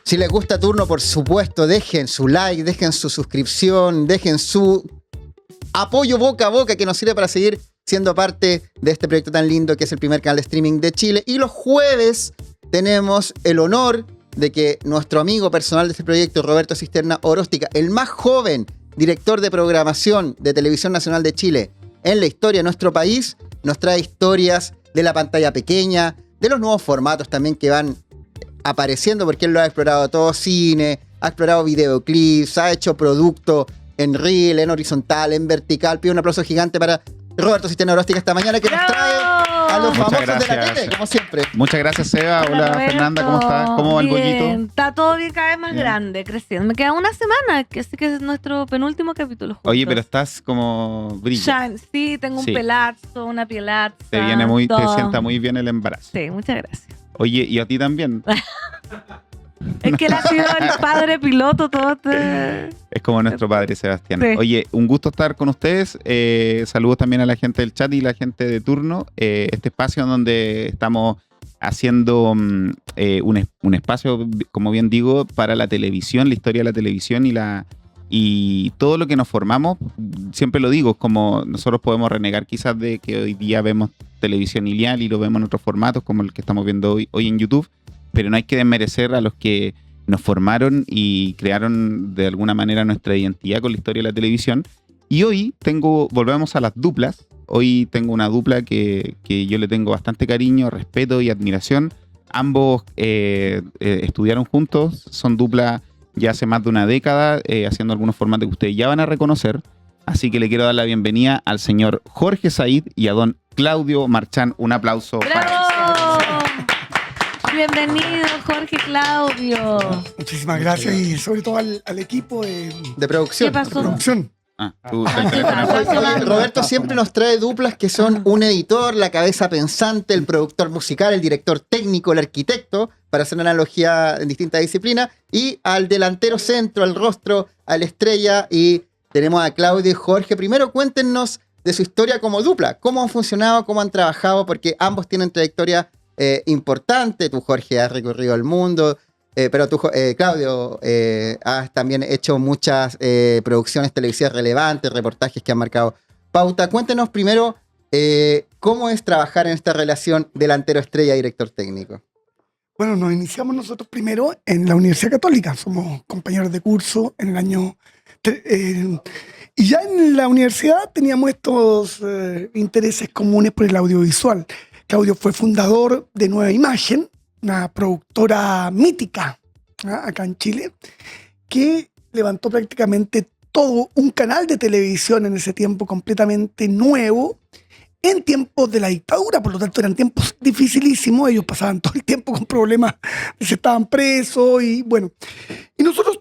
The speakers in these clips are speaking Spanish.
Si les gusta Turno, por supuesto, dejen su like, dejen su suscripción, dejen su apoyo boca a boca que nos sirve para seguir siendo parte de este proyecto tan lindo que es el primer canal de streaming de Chile. Y los jueves tenemos el honor de que nuestro amigo personal de este proyecto, Roberto Cisterna Oróstica, el más joven director de programación de Televisión Nacional de Chile en la historia de nuestro país, nos trae historias de la pantalla pequeña, de los nuevos formatos también que van apareciendo, porque él lo ha explorado todo: cine, ha explorado videoclips, ha hecho producto en reel, en horizontal, en vertical. Pido un aplauso gigante para Roberto Cisterna Oróstica esta mañana, que nos trae a los famosos de la tele, como siempre. Muchas gracias, Seba. Hola, Roberto. Fernanda, ¿cómo estás? ¿Cómo va el pollito? Está todo bien, cada vez más Bien. grande, creciendo. Me queda una semana, que así que es nuestro penúltimo capítulo juntos. Oye, pero estás como brilla. Sí, tengo un Sí. pelazo, una pielaza. Te viene te todo. sienta muy bien el embarazo. Sí, muchas gracias. Oye, y a ti también. Es que él ha sido el padre piloto todo Es como nuestro padre Sebastián. Sí. Oye, un gusto estar con ustedes. Saludos también a la gente del chat y la gente de Turno. Este espacio en donde estamos haciendo un espacio, como bien digo, para la televisión, la historia de la televisión y todo lo que nos formamos. Siempre lo digo, es como nosotros podemos renegar quizás de que hoy día vemos televisión lineal y lo vemos en otros formatos, como el que estamos viendo hoy en YouTube, pero no hay que desmerecer a los que nos formaron y crearon de alguna manera nuestra identidad con la historia de la televisión. Y hoy volvemos a las duplas. Hoy tengo una dupla que yo le tengo bastante cariño, respeto y admiración. Ambos estudiaron juntos, son dupla ya hace más de una década, haciendo algunos formatos que ustedes ya van a reconocer. Así que le quiero dar la bienvenida al señor Jorge Said y a don Claudio Marchán. Un aplauso para ellos. ¡Bravo! Bienvenido, Jorge Claudio. Muchísimas gracias y sobre todo al equipo de producción. ¿Qué pasó? producción. Tú, Oye, Roberto siempre nos trae duplas que son un editor, la cabeza pensante, el productor musical, el director técnico, el arquitecto, para hacer una analogía en distintas disciplinas, y al delantero centro, al rostro, a la estrella. Y tenemos a Claudio y Jorge. Primero, cuéntenos de su historia como dupla, cómo han funcionado, cómo han trabajado, porque ambos tienen trayectoria importante. Tú, Jorge, has recorrido el mundo. Pero tú, Claudio, has también hecho muchas producciones televisivas relevantes, reportajes que han marcado pauta. Cuéntenos primero cómo es trabajar en esta relación delantero estrella director técnico. Bueno, nos iniciamos nosotros primero en la Universidad Católica. Somos compañeros de curso en el año... y ya en la universidad teníamos estos intereses comunes por el audiovisual. Claudio fue fundador de Nueva Imagen, una productora mítica acá en Chile, que levantó prácticamente todo un canal de televisión en ese tiempo completamente nuevo, en tiempos de la dictadura. Por lo tanto eran tiempos dificilísimos. Ellos pasaban todo el tiempo con problemas de si estaban presos y bueno. Y nosotros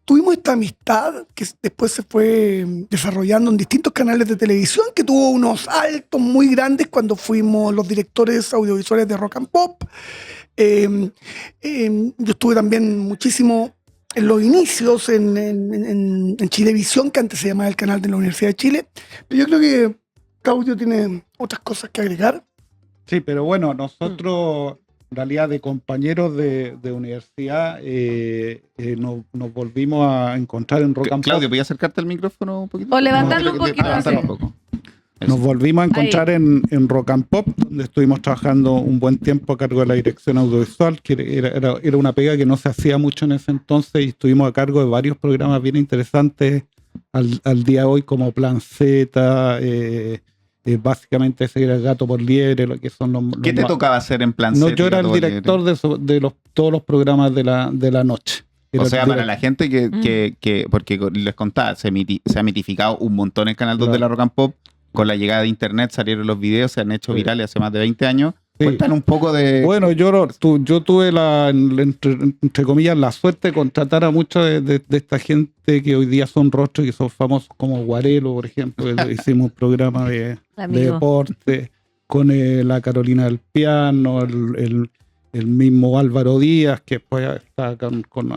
tuvimos esta amistad que después se fue desarrollando en distintos canales de televisión, que tuvo unos altos muy grandes cuando fuimos los directores audiovisuales de Rock and Pop. Yo estuve también muchísimo en los inicios en Chilevisión, que antes se llamaba el canal de la Universidad de Chile. Pero yo creo que Claudio tiene otras cosas que agregar. Sí, pero bueno, nosotros en realidad de compañeros de universidad nos volvimos a encontrar en Rock and Pop. Claudio, ¿podías acercarte al micrófono un poquito? O levantarlo un poquito, Levantarlo sí. un poco. Eso. Nos volvimos a encontrar en Rock and Pop, donde estuvimos trabajando un buen tiempo a cargo de la dirección audiovisual, que era una pega que no se hacía mucho en ese entonces, y estuvimos a cargo de varios programas bien interesantes al día de hoy, como Plan Z, básicamente seguir el gato por liebre, lo que son los... ¿Qué te tocaba hacer en Plan No, Z, yo era el Gato por director de todos los programas de la noche. O Era sea, el para director. la gente que porque les contaba, se ha mitificado un montón el Canal 2 de la Rock and Pop. Con la llegada de internet salieron los videos, se han hecho virales hace más de 20 años. Sí. Cuentan un poco de... Bueno, yo tuve entre comillas, la suerte de contratar a mucha de esta gente que hoy día son rostros, que son famosos, como Guarelo, por ejemplo. Hicimos un programa de deporte con la Carolina del Piano, el mismo Álvaro Díaz, que después está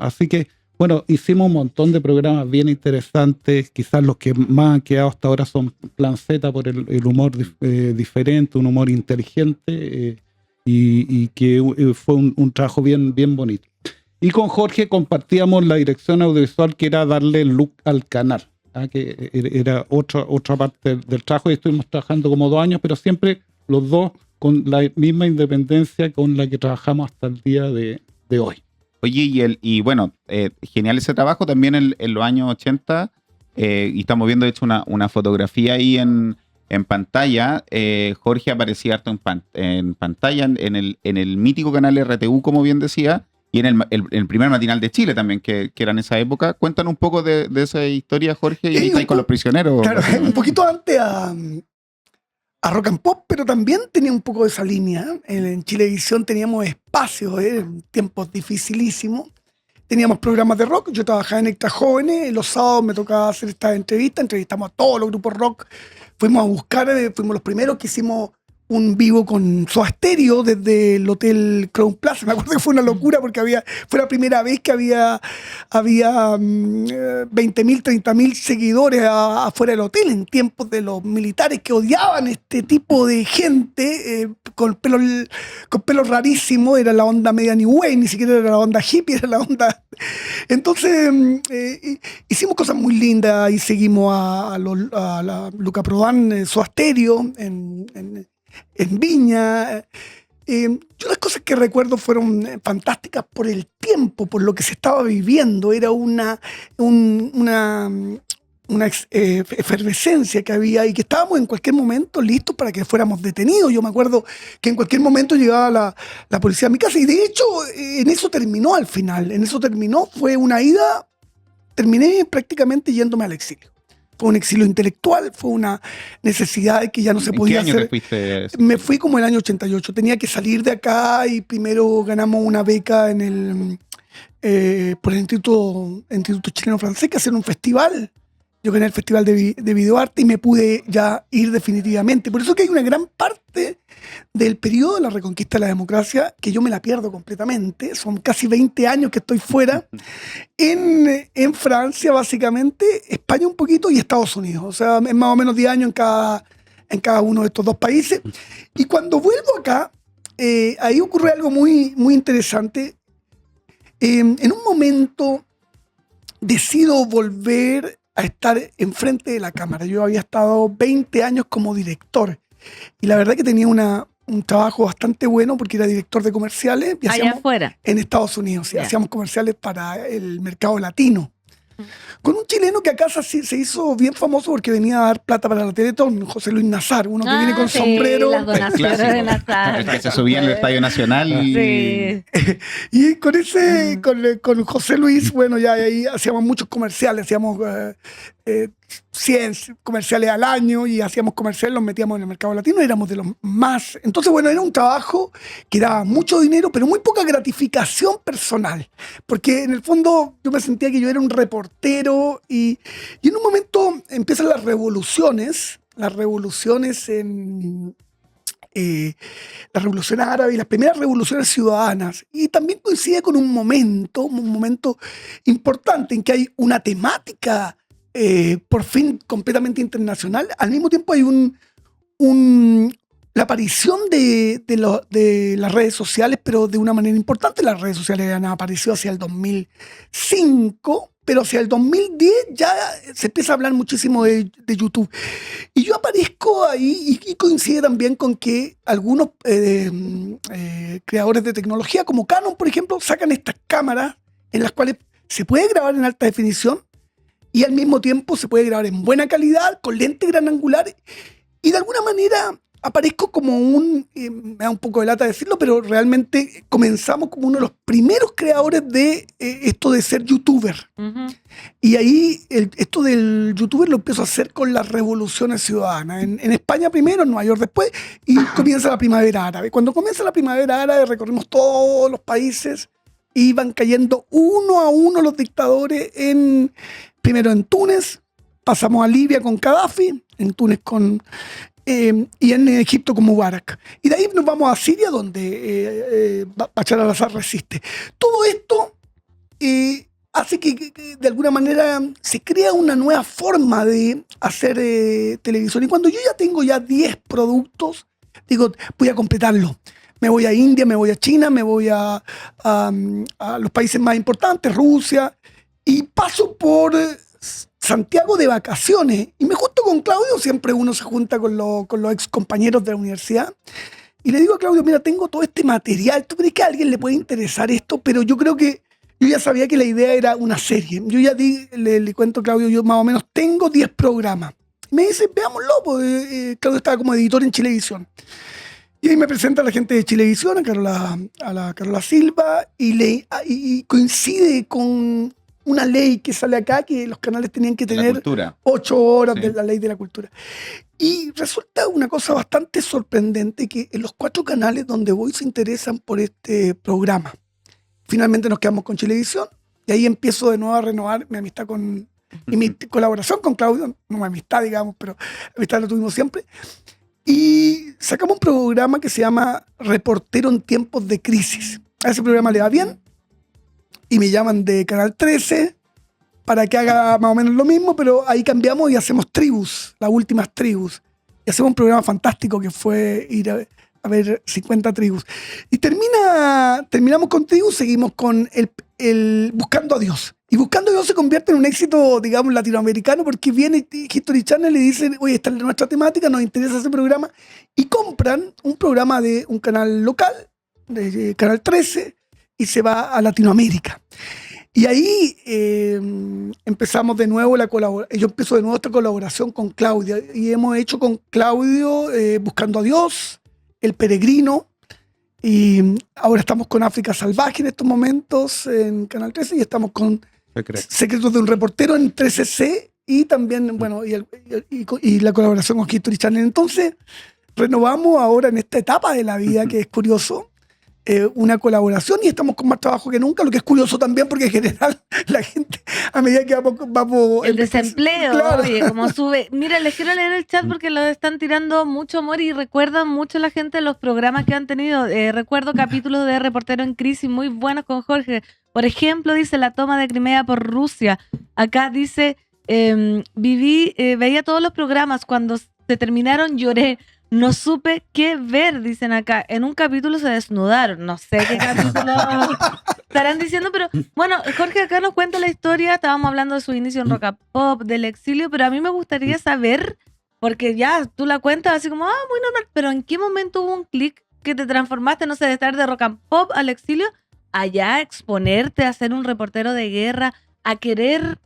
así que, bueno, hicimos un montón de programas bien interesantes. Quizás los que más han quedado hasta ahora son Plan Z, por el humor diferente, un humor inteligente, y que fue un trabajo bien bonito. Y con Jorge compartíamos la dirección audiovisual, que era darle look al canal, que era otra parte del trabajo, y estuvimos trabajando como 2 años, pero siempre los dos con la misma independencia con la que trabajamos hasta el día de hoy. Oye, bueno, genial ese trabajo también en los años 80, y estamos viendo de hecho una fotografía ahí en pantalla. Jorge aparecía harto en pantalla en el mítico canal RTU, como bien decía, y en el primer matinal de Chile también, que era en esa época. Cuéntanos un poco de esa historia, Jorge, y ahí estáis con los prisioneros. Claro, un poquito antes a Rock and Pop, pero también tenía un poco de esa línea. En Chilevisión teníamos espacios, en tiempos dificilísimos. Teníamos programas de rock, yo trabajaba en Extra Jóvenes, los sábados me tocaba hacer estas entrevistas, entrevistamos a todos los grupos rock. Fuimos a buscar, fuimos los primeros que hicimos un vivo con Soda Stereo desde el Hotel Crown Plaza. Me acuerdo que fue una locura porque fue la primera vez que había 20.000, 30.000 seguidores afuera del hotel, en tiempos de los militares que odiaban este tipo de gente, con pelo rarísimo. Era la onda media New Wave, ni siquiera era la onda hippie, era la onda... Entonces hicimos cosas muy lindas y seguimos a la Luca Prodan, Soda Stereo en Viña. Yo las cosas que recuerdo fueron fantásticas por el tiempo, por lo que se estaba viviendo. Era una efervescencia que había y que estábamos en cualquier momento listos para que fuéramos detenidos. Yo me acuerdo que en cualquier momento llegaba la policía a mi casa, y de hecho en eso terminó al final. En eso terminó, fue una ida, terminé prácticamente yéndome al exilio. Fue un exilio intelectual, fue una necesidad de que ya no se podía hacer. ¿En qué año te fuiste? Me fui como el año 88. Tenía que salir de acá y primero ganamos una beca por el Instituto Chileno-Francés, que hacían un festival. Yo gané el Festival de Videoarte y me pude ya ir definitivamente. Por eso que hay una gran parte del periodo de la reconquista de la democracia que yo me la pierdo completamente. Son casi 20 años que estoy fuera. En Francia, básicamente, España un poquito y Estados Unidos. O sea, es más o menos 10 años en cada uno de estos dos países. Y cuando vuelvo acá, ahí ocurre algo muy, muy interesante. En un momento decido volver a estar enfrente de la cámara. Yo había estado 20 años como director y la verdad que tenía un trabajo bastante bueno porque era director de comerciales. Y allá afuera. En Estados Unidos, sí, hacíamos comerciales para el mercado latino. Con un chileno que acá se hizo bien famoso porque venía a dar plata para la Teletón, José Luis Nazar, uno que viene con sombrero. Las donaciones de Nazar. El que se subía en el Estadio Nacional. Sí. Y con José Luis, bueno, ya ahí hacíamos muchos comerciales, hacíamos 100 comerciales al año y hacíamos comerciales, los metíamos en el mercado latino, éramos de los más. Entonces, bueno, era un trabajo que daba mucho dinero, pero muy poca gratificación personal, porque en el fondo yo me sentía que yo era un reportero y en un momento empiezan las revoluciones en la revolución árabe y las primeras revoluciones ciudadanas, y también coincide con un momento importante en que hay una temática por fin completamente internacional. Al mismo tiempo hay la aparición de las redes sociales, pero de una manera importante. Las redes sociales han aparecido hacia el 2005, pero hacia el 2010 ya se empieza a hablar muchísimo de YouTube. Y yo aparezco ahí y coincide también con que algunos creadores de tecnología, como Canon, por ejemplo, sacan estas cámaras en las cuales se puede grabar en alta definición y al mismo tiempo se puede grabar en buena calidad, con lente gran angular, y de alguna manera aparezco como me da un poco de lata decirlo, pero realmente comenzamos como uno de los primeros creadores de esto de ser youtuber. Uh-huh. Y ahí esto del youtuber lo empiezo a hacer con las revoluciones ciudadanas. En España primero, en Nueva York después, y comienza la primavera árabe. Cuando comienza la primavera árabe recorrimos todos los países y van cayendo uno a uno los dictadores, primero en Túnez, pasamos a Libia con Gaddafi, en Túnez y en Egipto con Mubarak. Y de ahí nos vamos a Siria, donde Bashar al-Assad resiste. Todo esto hace que de alguna manera se crea una nueva forma de hacer televisión. Y cuando yo ya tengo 10 productos, digo, voy a completarlo. Me voy a India, me voy a China, me voy a los países más importantes, Rusia, y paso por Santiago de vacaciones. Y me junto con Claudio, siempre uno se junta con los ex compañeros de la universidad. Y le digo a Claudio, mira, tengo todo este material, ¿tú crees que a alguien le puede interesar esto? Pero yo creo que yo ya sabía que la idea era una serie. Yo ya le cuento a Claudio, yo más o menos tengo 10 programas. Me dice, veámoslo, pues Claudio estaba como editor en Chilevisión. Y ahí me presenta a la gente de Chilevisión, a la Carola Silva, y coincide con una ley que sale acá, que los canales tenían que tener 8 horas de la ley de la cultura. Y resulta una cosa bastante sorprendente, que en los 4 canales donde voy se interesan por este programa. Finalmente nos quedamos con Chilevisión, y ahí empiezo de nuevo a renovar mi amistad y mi colaboración con Claudio, no mi amistad, digamos, pero amistad lo tuvimos siempre. Y sacamos un programa que se llama Reportero en tiempos de crisis. A ese programa le va bien y me llaman de Canal 13 para que haga más o menos lo mismo, pero ahí cambiamos y hacemos tribus, las últimas tribus. Y hacemos un programa fantástico que fue ir a ver 50 tribus. Y terminamos con tribus, seguimos con el Buscando a Dios. Y Buscando a Dios se convierte en un éxito, digamos, latinoamericano, porque viene History Channel y le dicen, oye, esta es nuestra temática, nos interesa ese programa, y compran un programa de un canal local, de Canal 13, y se va a Latinoamérica. Y ahí empezamos de nuevo yo empiezo de nuevo esta colaboración con Claudia, y hemos hecho con Claudio Buscando a Dios, El Peregrino, y ahora estamos con África Salvaje en estos momentos en Canal 13, y estamos con Secretos de un Reportero en 13C, y también, bueno, y la colaboración con History Channel. Entonces, renovamos ahora en esta etapa de la vida, que es curioso, una colaboración, y estamos con más trabajo que nunca, lo que es curioso también, porque en general la gente, a medida que vamos el desempleo, claro. Oye, como sube. Mira, les quiero leer el chat porque lo están tirando mucho amor y recuerdan mucho la gente los programas que han tenido. Recuerdo capítulos de Reportero en Crisis muy buenos con Jorge. Por ejemplo, dice la toma de Crimea por Rusia. Acá dice, veía todos los programas, cuando se terminaron lloré. No supe qué ver, dicen acá. En un capítulo se desnudaron. No sé qué capítulo estarán diciendo, pero bueno, Jorge acá nos cuenta la historia. Estábamos hablando de su inicio en Rock and Pop, del exilio, pero a mí me gustaría saber, porque ya tú la cuentas así como, muy normal, pero ¿en qué momento hubo un clic que te transformaste, no sé, de estar de Rock and Pop al exilio, allá a exponerte, a ser un reportero de guerra, a querer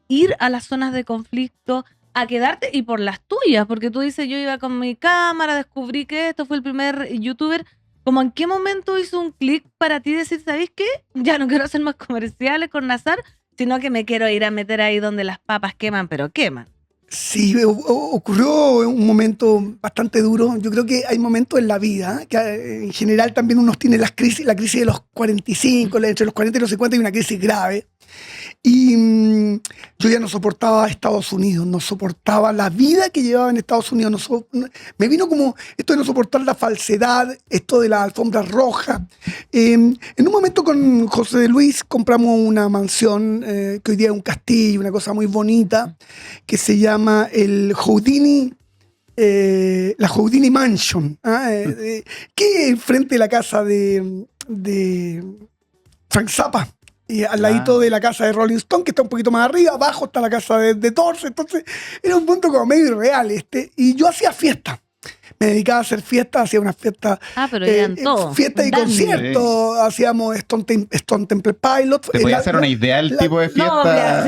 ir a las zonas de conflicto, a quedarte y por las tuyas? Porque tú dices, yo iba con mi cámara, descubrí que esto fue el primer youtuber. ¿Cómo en qué momento hizo un clic para ti decir, ¿sabéis qué? Ya no quiero hacer más comerciales con Nazar, sino que me quiero ir a meter ahí donde las papas queman, pero queman? Sí, ocurrió un momento bastante duro. Yo creo que hay momentos en la vida que en general también uno tiene la crisis de los 45, entre los 40 y los 50 hay una crisis grave. Y yo ya no soportaba Estados Unidos, no soportaba la vida que llevaba en Estados Unidos. Me vino como esto de no soportar la falsedad, esto de la alfombra roja. En un momento con José Luis compramos una mansión, que hoy día es un castillo, una cosa muy bonita, que se llama el Houdini, la Houdini Mansion, que es frente a la casa de Frank Zappa. Y al ladito de la casa de Rolling Stone, que está un poquito más arriba, abajo está la casa de Thors. Entonces era un punto como medio irreal y yo hacía fiesta. Me dedicaba a hacer fiestas, hacía unas fiestas. Pero eran todos. Fiestas y conciertos, hacíamos Stone Temple Pilots. ¿Te podía hacer una idea del tipo de fiesta?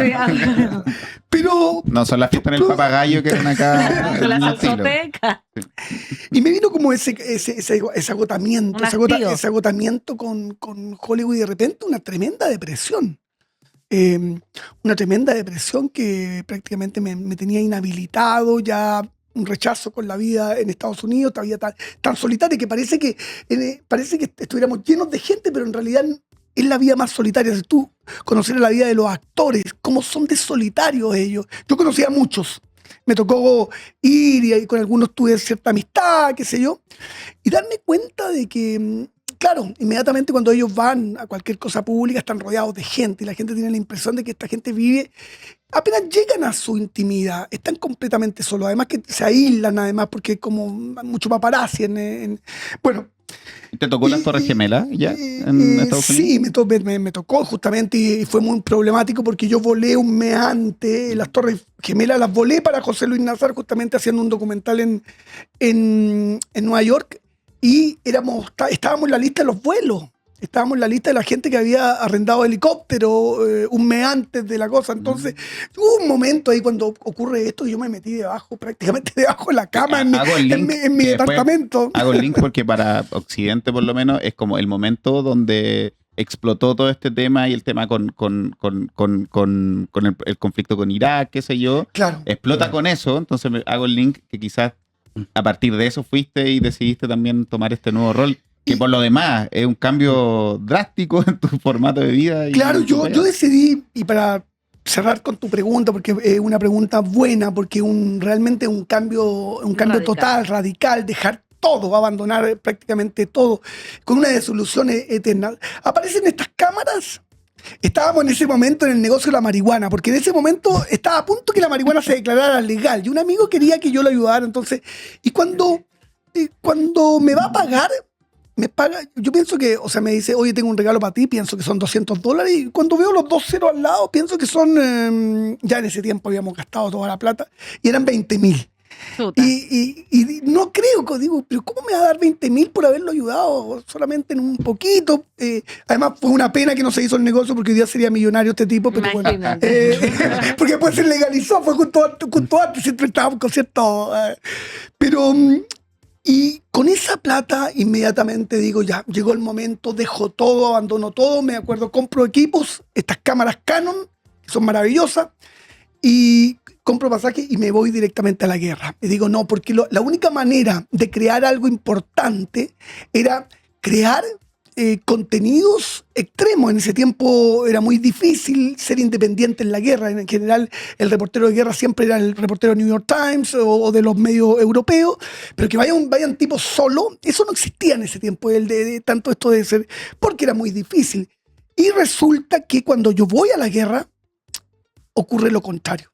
No, pero no son las fiestas en el Papagayo que eran acá. Con la salsoteca. Y me vino como ese agotamiento, ese agotamiento con Hollywood, y de repente una tremenda depresión. Una tremenda depresión que prácticamente me tenía inhabilitado, ya un rechazo con la vida en Estados Unidos, todavía tan solitaria que parece que estuviéramos llenos de gente, pero en realidad es la vida más solitaria. Si tú conocer la vida de los actores, cómo son de solitarios ellos. Yo conocía a muchos. Me tocó ir y con algunos tuve cierta amistad, qué sé yo, y darme cuenta de que, claro, inmediatamente cuando ellos van a cualquier cosa pública están rodeados de gente y la gente tiene la impresión de que esta gente vive apenas llegan a su intimidad, están completamente solos. Además que se aíslan, además, porque hay como mucho paparazzi bueno. ¿Te tocó las Torres Gemelas ya en Estados Unidos? Sí, me tocó justamente y fue muy problemático porque yo volé un mes antes, las Torres Gemelas las volé para José Luis Nazar justamente haciendo un documental en Nueva York y estábamos en la lista de los vuelos. Estábamos en la lista de la gente que había arrendado helicóptero un mes antes de la cosa. Entonces, hubo un momento ahí cuando ocurre esto y yo me metí prácticamente debajo de la cama en mi departamento. Hago el link porque para Occidente, por lo menos, es como el momento donde explotó todo este tema y el tema con el conflicto con Irak, qué sé yo. Claro. Explota con eso. Entonces, hago el link que quizás a partir de eso fuiste y decidiste también tomar este nuevo rol. Que por lo demás es un cambio drástico en tu formato de vida. Claro, yo decidí, y para cerrar con tu pregunta, porque es una pregunta buena, porque realmente un cambio total, radical, dejar todo, abandonar prácticamente todo, con una disolución eterna. Aparecen estas cámaras. Estábamos en ese momento en el negocio de la marihuana, porque en ese momento estaba a punto que la marihuana se declarara legal, y un amigo quería que yo lo ayudara, entonces, y cuando me va a pagar, me paga, yo pienso que, o sea, me dice, oye, tengo un regalo para ti, pienso que son $200, y cuando veo los 2 ceros al lado, pienso que son, ya en ese tiempo habíamos gastado toda la plata, y eran 20.000. Y no creo, digo, pero ¿cómo me va a dar 20.000 por haberlo ayudado solamente en un poquito? Además, fue una pena que no se hizo el negocio porque hoy día sería millonario este tipo, pero bueno. Porque después se legalizó, fue junto antes, siempre estábamos con cierto. Pero. Y con esa plata, inmediatamente digo, ya, llegó el momento, dejo todo, abandono todo, me acuerdo, compro equipos, estas cámaras Canon, que son maravillosas, y compro pasaje y me voy directamente a la guerra. Y digo, no, porque la única manera de crear algo importante era crear contenidos extremos. En ese tiempo era muy difícil ser independiente en la guerra. En general, el reportero de guerra siempre era el reportero de New York Times o de los medios europeos, pero que vayan tipos solo, eso no existía en ese tiempo, tanto esto de ser, porque era muy difícil. Y resulta que cuando yo voy a la guerra, ocurre lo contrario.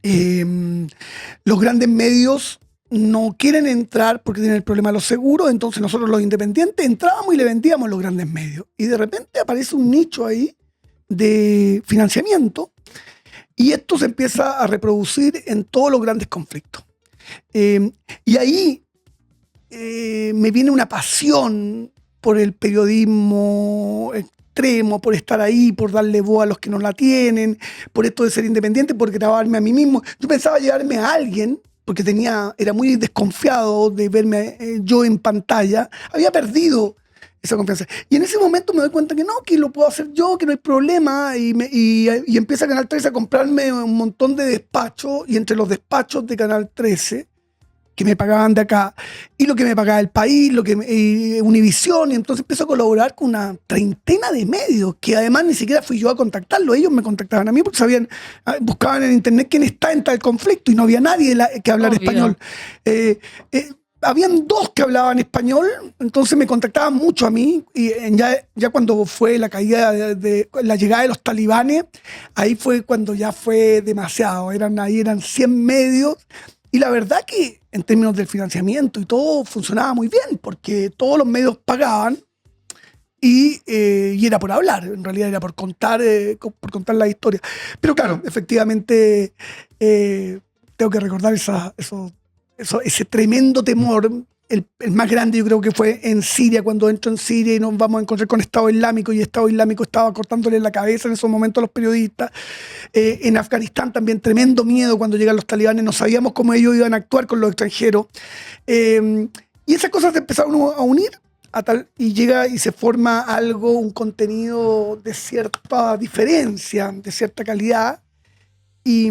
Los grandes medios no quieren entrar porque tienen el problema de los seguros, entonces nosotros los independientes entrábamos y le vendíamos a los grandes medios. Y de repente aparece un nicho ahí de financiamiento y esto se empieza a reproducir en todos los grandes conflictos. Y ahí me viene una pasión por el periodismo extremo, por estar ahí, por darle voz a los que no la tienen, por esto de ser independiente, por grabarme a mí mismo. Yo pensaba llevarme a alguien, porque era muy desconfiado de verme yo en pantalla, había perdido esa confianza. Y en ese momento me doy cuenta que no, que lo puedo hacer yo, que no hay problema, y empieza Canal 13 a comprarme un montón de despachos, y entre los despachos de Canal 13, que me pagaban de acá, y lo que me pagaba el país, Univisión, y entonces empiezo a colaborar con una treintena de medios, que además ni siquiera fui yo a contactarlo, ellos me contactaban a mí porque buscaban en internet quién está en tal conflicto, y no había nadie que hablara español. Habían 2 que hablaban español, entonces me contactaban mucho a mí, y ya cuando fue la caída la llegada de los talibanes, ahí fue cuando ya fue demasiado, eran 100 medios. Y la verdad que en términos del financiamiento y todo funcionaba muy bien, porque todos los medios pagaban y era por hablar, en realidad era por contar la historia. Pero claro, efectivamente tengo que recordar ese tremendo temor. El más grande yo creo que fue en Siria, cuando entro en Siria y nos vamos a encontrar con Estado Islámico, y Estado Islámico estaba cortándole la cabeza en esos momentos a los periodistas. En Afganistán también tremendo miedo cuando llegan los talibanes, no sabíamos cómo ellos iban a actuar con los extranjeros. Y esas cosas se empezaron a unir y llega y se forma algo, un contenido de cierta diferencia, de cierta calidad, y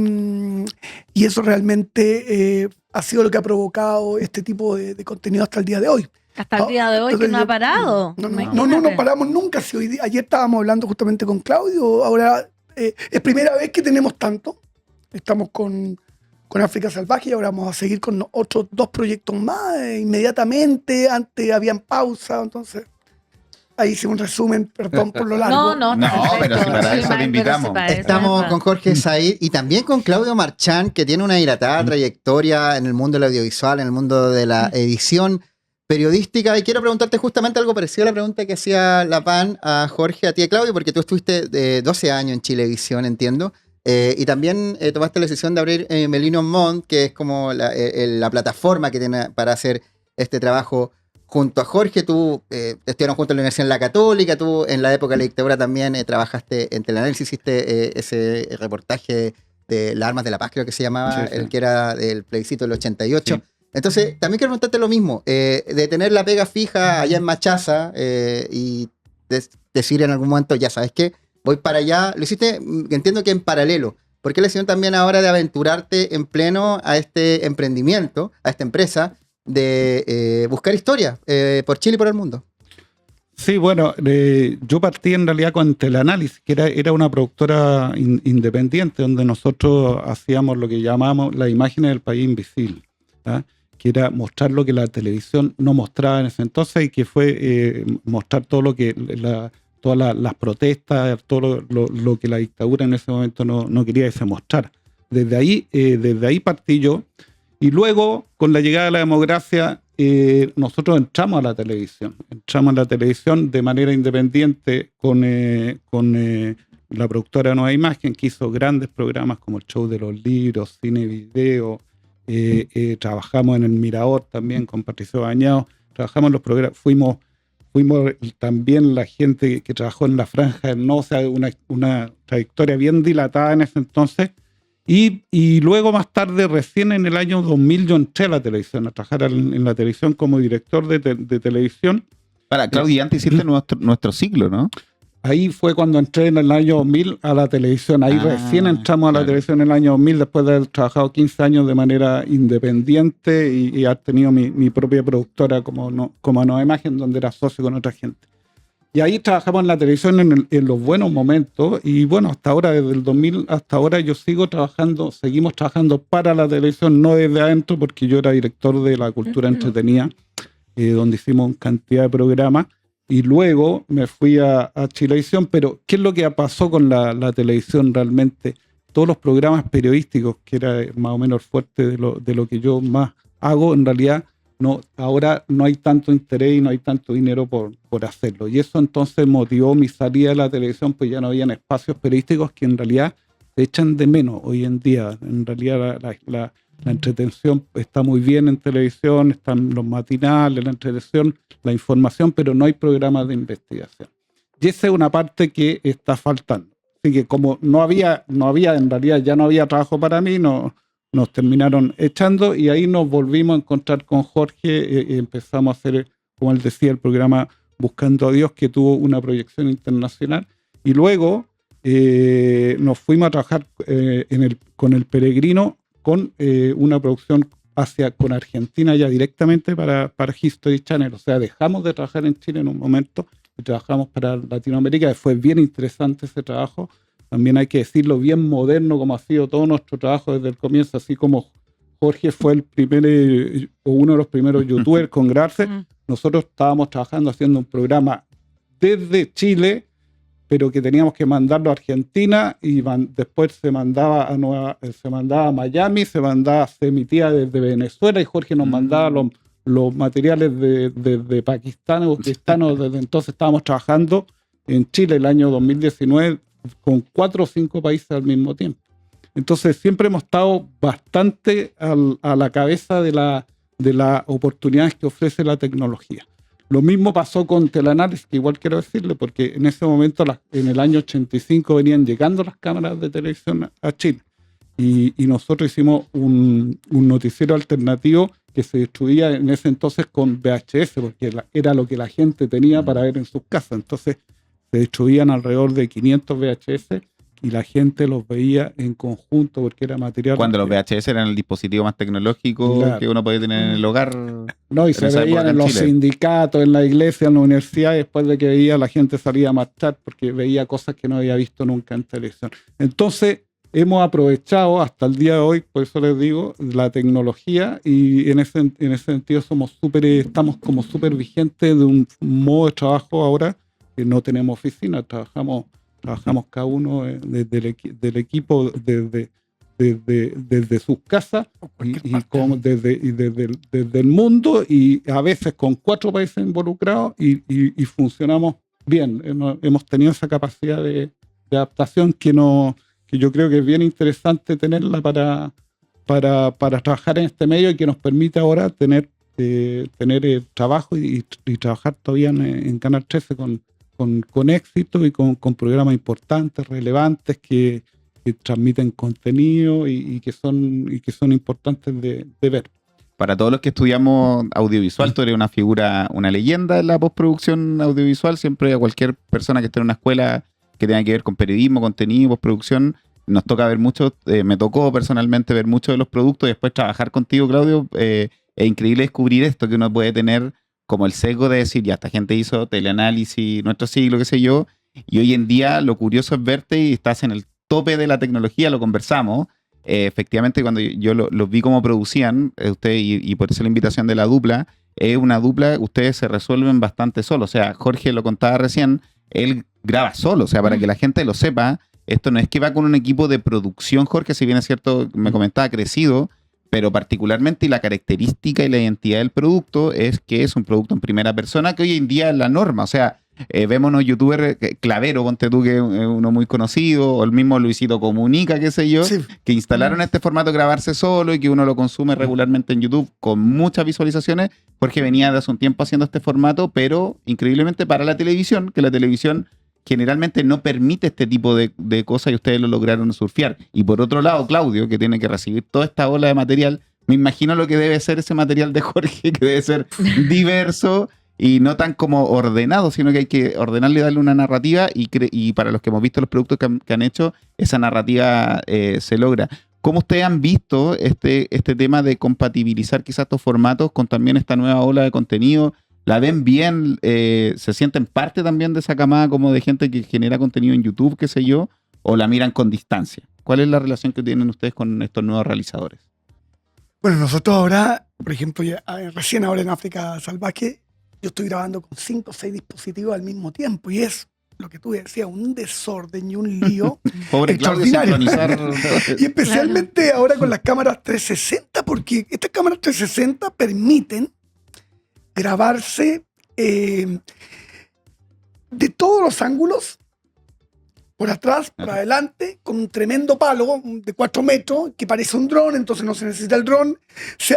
eso realmente ha sido lo que ha provocado este tipo de contenido hasta el día de hoy. Hasta el día de hoy, que no ha parado. No paramos nunca. Si ayer estábamos hablando justamente con Claudio, ahora es primera vez que tenemos tanto. Estamos con África Salvaje y ahora vamos a seguir con otros 2 proyectos más inmediatamente. Antes habían pausa, entonces. ahí hice un resumen, perdón por lo largo. No, No, perfecto. pero si para Sí, eso te pero invitamos. sí, para eso, Estamos ¿verdad? con Jorge Said y también con Claudio Marchán, que tiene una dilatada trayectoria en el mundo del audiovisual, en el mundo de la edición periodística. Y quiero preguntarte justamente algo parecido a la pregunta que hacía la PAN a Jorge, a ti, Claudio, porque tú estuviste 12 años en Chilevisión, entiendo. Y también tomaste la decisión de abrir Melino Montt, que es como la plataforma que tiene para hacer este trabajo junto a Jorge. Tú estudiaron juntos en la Universidad La Católica, tú en la época de la dictadura también trabajaste en Teleanálisis, hiciste ese reportaje de las armas de la paz, creo que se llamaba, Sí, sí. el que era del plebiscito del 88. Sí. Entonces, también quiero preguntarte lo mismo, de tener la pega fija allá en Machaza y decir en algún momento, ya sabes qué, voy para allá. Lo hiciste, entiendo que en paralelo. ¿Por qué la decisión también ahora de aventurarte en pleno a este emprendimiento, a esta empresa, de buscar historia por Chile y por el mundo? Sí, bueno, yo partí en realidad con Teleanálisis, que era una productora independiente, donde nosotros hacíamos lo que llamamos las imágenes del país invisible, ¿ah? Que era mostrar lo que la televisión no mostraba en ese entonces, y que fue mostrar todo lo que todas las protestas, todo lo que la dictadura en ese momento no quería que se mostrara. Desde ahí partí yo, y luego, con la llegada de la democracia, nosotros entramos a la televisión de manera independiente con la productora Nueva Imagen, que hizo grandes programas como el Show de los Libros, Cine y Video. Trabajamos en el Mirador también con Patricio Bañado, trabajamos en los programas, fuimos también la gente que trabajó en la Franja del No, o sea, una trayectoria bien dilatada en ese entonces. Y luego más tarde, recién en el año 2000, yo entré a la televisión, a trabajar en la televisión como director de televisión. Para, Claudio, antes hiciste nuestro ciclo, ¿no? Ahí fue cuando entré en el año 2000 a la televisión. Ahí recién entramos a la claro. televisión en el año 2000, después de haber trabajado 15 años de manera independiente y haber tenido mi propia productora como Nueva Imagen, donde era socio con otra gente. Y ahí trabajamos en la televisión en los buenos momentos. Y bueno, hasta ahora, desde el 2000 hasta ahora, seguimos trabajando para la televisión, no desde adentro, porque yo era director de la cultura entretenida, donde hicimos cantidad de programas. Y luego me fui a Chilevisión. Pero, ¿qué es lo que pasó con la televisión realmente? Todos los programas periodísticos, que era más o menos fuerte de lo que yo más hago, en realidad, ahora no hay tanto interés y no hay tanto dinero por hacerlo. Y eso entonces motivó mi salida de la televisión, pues ya no habían espacios periodísticos que en realidad se echan de menos hoy en día. En realidad la entretención está muy bien en televisión, están los matinales, la entretención, la información, pero no hay programas de investigación. Y esa es una parte que está faltando. Así que como no había en realidad ya no había trabajo para mí, nos terminaron echando, y ahí nos volvimos a encontrar con Jorge y empezamos a hacer, como él decía, el programa Buscando a Dios, que tuvo una proyección internacional. Y luego nos fuimos a trabajar con El Peregrino, con una producción con Argentina ya directamente para History Channel. O sea, dejamos de trabajar en Chile en un momento y trabajamos para Latinoamérica. Fue bien interesante ese trabajo. También hay que decirlo, bien moderno, como ha sido todo nuestro trabajo desde el comienzo, así como Jorge fue el primer o uno de los primeros youtubers con grabarse. Nosotros estábamos trabajando haciendo un programa desde Chile, pero que teníamos que mandarlo a Argentina, y después se mandaba a Miami, se emitía desde Venezuela, y Jorge nos mandaba los materiales de Pakistán o Uzbekistán. Desde entonces estábamos trabajando en Chile el año 2019 con 4 o 5 países al mismo tiempo. Entonces siempre hemos estado bastante a la cabeza de las oportunidades que ofrece la tecnología. Lo mismo pasó con Teleanálisis, que igual quiero decirle, porque en ese momento, en el año 85, venían llegando las cámaras de televisión a Chile. Y nosotros hicimos un noticiero alternativo que se distribuía en ese entonces con VHS, porque era lo que la gente tenía para ver en sus casas. Entonces se distribuían alrededor de 500 VHS y la gente los veía en conjunto porque era material. Cuando los VHS eran el dispositivo más tecnológico, claro, que uno podía tener en el hogar. No, y se veían en los sindicatos, en la iglesia, en la universidad, y después de que veía, la gente salía a marchar porque veía cosas que no había visto nunca en televisión. Entonces hemos aprovechado hasta el día de hoy, por eso les digo, la tecnología, y en ese sentido estamos como súper vigentes de un modo de trabajo ahora no tenemos oficina, trabajamos cada uno del equipo desde sus casas desde el mundo, y a veces con 4 países involucrados, y funcionamos bien. Hemos tenido esa capacidad de adaptación que yo creo que es bien interesante tenerla para trabajar en este medio, y que nos permite ahora tener trabajo y trabajar todavía en Canal 13 con éxito y con programas importantes, relevantes, que transmiten contenido y que son importantes de ver. Para todos los que estudiamos audiovisual, tú eres una figura, una leyenda en la postproducción audiovisual. Siempre a cualquier persona que esté en una escuela que tenga que ver con periodismo, contenido, postproducción, nos toca ver mucho. Me tocó personalmente ver muchos de los productos y después trabajar contigo, Claudio. Es increíble descubrir esto, que uno puede tener como el sesgo de decir, ya, esta gente hizo teleanálisis, Nuestro Siglo, qué sé yo, y hoy en día lo curioso es verte y estás en el tope de la tecnología, lo conversamos. Efectivamente, cuando yo los vi cómo producían, ustedes, y por eso la invitación de la dupla, es una dupla, ustedes se resuelven bastante solos. O sea, Jorge lo contaba recién, él graba solo. O sea, para que la gente lo sepa, esto no es que va con un equipo de producción, Jorge, si bien es cierto, me comentaba, crecido, pero particularmente, y la característica y la identidad del producto es que es un producto en primera persona, que hoy en día es la norma. O sea, vemos unos youtubers, Clavero, ponte tú, que es uno muy conocido, o el mismo Luisito Comunica, qué sé yo, sí, que instalaron este formato de grabarse solo y que uno lo consume regularmente en YouTube con muchas visualizaciones, porque venía de hace un tiempo haciendo este formato, pero increíblemente para la televisión, que la televisión generalmente no permite este tipo de cosas, y ustedes lo lograron surfear. Y por otro lado, Claudio, que tiene que recibir toda esta ola de material, me imagino lo que debe ser ese material de Jorge, que debe ser diverso y no tan como ordenado, sino que hay que ordenarle y darle una narrativa, y para los que hemos visto los productos que han hecho, esa narrativa se logra. ¿Cómo ustedes han visto este tema de compatibilizar quizás estos formatos con también esta nueva ola de contenido? ¿La ven bien? ¿Se sienten parte también de esa camada como de gente que genera contenido en YouTube, qué sé yo? ¿O la miran con distancia? ¿Cuál es la relación que tienen ustedes con estos nuevos realizadores? Bueno, nosotros ahora, por ejemplo, recién ahora en África Salvaje, yo estoy grabando con 5 o 6 dispositivos al mismo tiempo, y es lo que tú decías, un desorden y un lío. Pobre Claudio, sincronizar. Y especialmente ahora con las cámaras 360, porque estas cámaras 360 permiten grabarse de todos los ángulos, por atrás, por adelante, con un tremendo palo de 4 metros que parece un dron, entonces no se necesita el dron.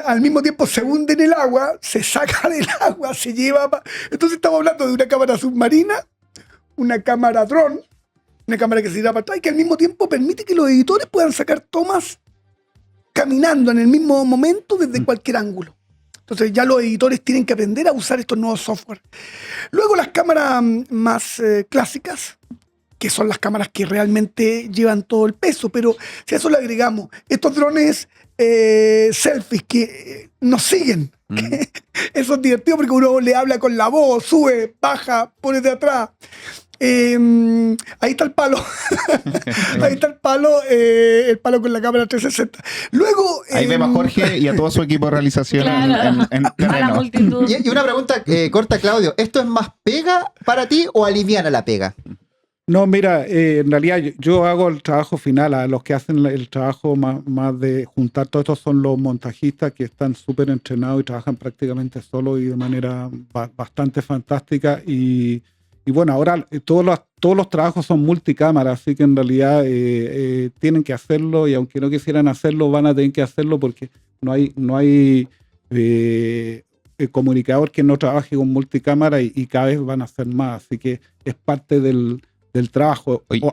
Al mismo tiempo se hunde en el agua, se saca del agua, se lleva. Entonces estamos hablando de una cámara submarina, una cámara dron, una cámara que se lleva para atrás, y que al mismo tiempo permite que los editores puedan sacar tomas caminando en el mismo momento desde cualquier ángulo. Entonces ya los editores tienen que aprender a usar estos nuevos software. Luego las cámaras más clásicas, que son las cámaras que realmente llevan todo el peso, pero si a eso le agregamos estos drones selfies que nos siguen, eso es divertido porque uno le habla con la voz, sube, baja, pone de atrás. Ahí está el palo. Ahí está el palo con la cámara 360. Luego ahí vemos a Jorge y a todo su equipo de realización, claro, en terreno. A la multitud. Y una pregunta corta, Claudio. ¿Esto es más pega para ti o aliviana la pega? No, mira, en realidad yo hago el trabajo final. A los que hacen el trabajo más de juntar todo esto son los montajistas, que están súper entrenados y trabajan prácticamente solos y de manera bastante fantástica. Y bueno, ahora todos los trabajos son multicámara, así que en realidad tienen que hacerlo, y aunque no quisieran hacerlo, van a tener que hacerlo, porque no hay comunicador que no trabaje con multicámara, y cada vez van a hacer más. Así que es parte del trabajo. Oye,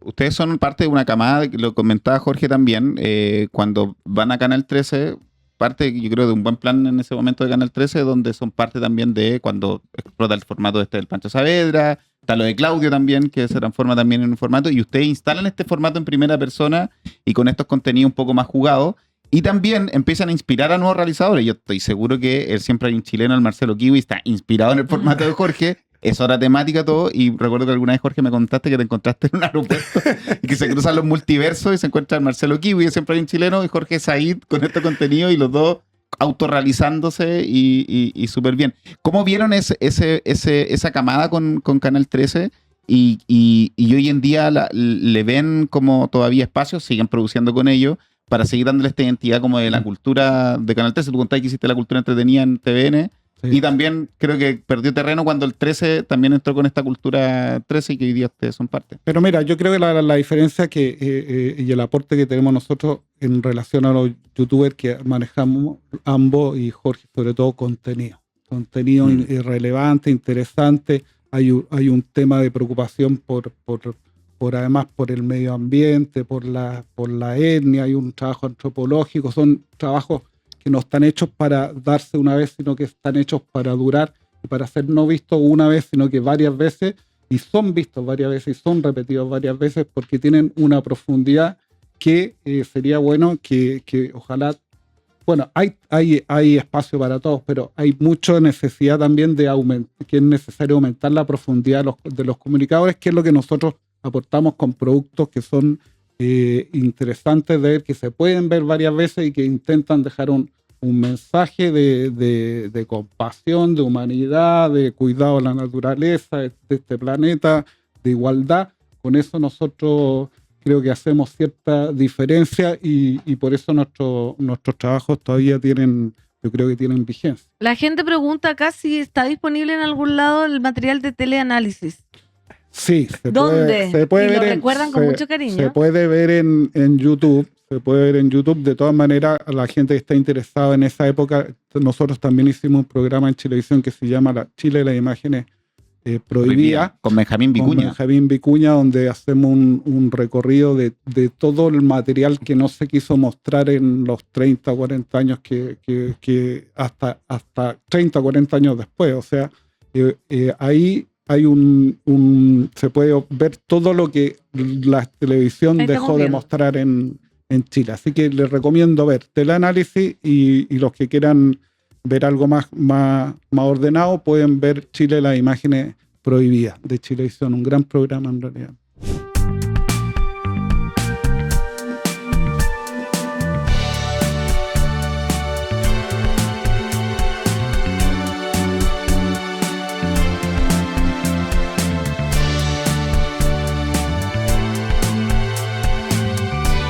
ustedes son parte de una camada, que lo comentaba Jorge también, cuando van a Canal 13, parte, yo creo, de un buen plan en ese momento de Canal 13, donde son parte también de cuando explota el formato del Pancho Saavedra, está lo de Claudio también, que se transforma también en un formato, y ustedes instalan este formato en primera persona y con estos contenidos un poco más jugados, y también empiezan a inspirar a nuevos realizadores. Yo estoy seguro que siempre hay un chileno, el Marcelo Kiwi, está inspirado en el formato de Jorge. Es hora temática todo, y recuerdo que alguna vez, Jorge, me contaste que te encontraste en un aeropuerto y que se cruzan los multiversos y se encuentra Marcelo Kiwi, siempre hay un chileno, y Jorge Said con este contenido, y los dos autorrealizándose y súper bien. ¿Cómo vieron esa camada con Canal 13? Y hoy en día le ven como todavía espacios, siguen produciendo con ellos, para seguir dándole esta identidad como de la cultura de Canal 13. Tú contabas que hiciste la cultura entretenida en TVN, sí. Y también creo que perdió terreno cuando el 13 también entró con esta cultura 13 y que hoy día ustedes son parte. Pero mira, yo creo que la diferencia y el aporte que tenemos nosotros en relación a los youtubers que manejamos ambos, y Jorge sobre todo, contenido irrelevante, interesante. Hay un tema de preocupación además por el medio ambiente, por la etnia, hay un trabajo antropológico, son trabajos que no están hechos para darse una vez, sino que están hechos para durar y para ser no vistos una vez, sino que varias veces, y son vistos varias veces y son repetidos varias veces porque tienen una profundidad que sería bueno que ojalá, bueno, hay espacio para todos, pero hay mucha necesidad también que es necesario aumentar la profundidad de los comunicadores, que es lo que nosotros aportamos con productos que son interesantes de ver, que se pueden ver varias veces y que intentan dejar un mensaje de compasión, de humanidad, de cuidado de la naturaleza, de este planeta, de igualdad. Con eso nosotros creo que hacemos cierta diferencia y por eso nuestros trabajos todavía tienen vigencia. La gente pregunta acá si está disponible en algún lado el material de teleanálisis. Sí, ¿Dónde? Se puede y ver lo recuerdan con mucho cariño. Se puede ver en YouTube. Se puede ver en YouTube. De todas maneras, la gente que está interesada en esa época, nosotros también hicimos un programa en Chilevisión que se llama Chile, las imágenes prohibidas. Con Benjamín Vicuña. Donde hacemos un recorrido de todo el material que no se quiso mostrar en los 30, 40 años que hasta 30, 40 años después. O sea, ahí hay se puede ver todo lo que la televisión dejó de mostrar en Chile. Así que les recomiendo ver teleanálisis y los que quieran ver algo más ordenado pueden ver Chile, las imágenes prohibidas de Chilevisión, un gran programa en realidad.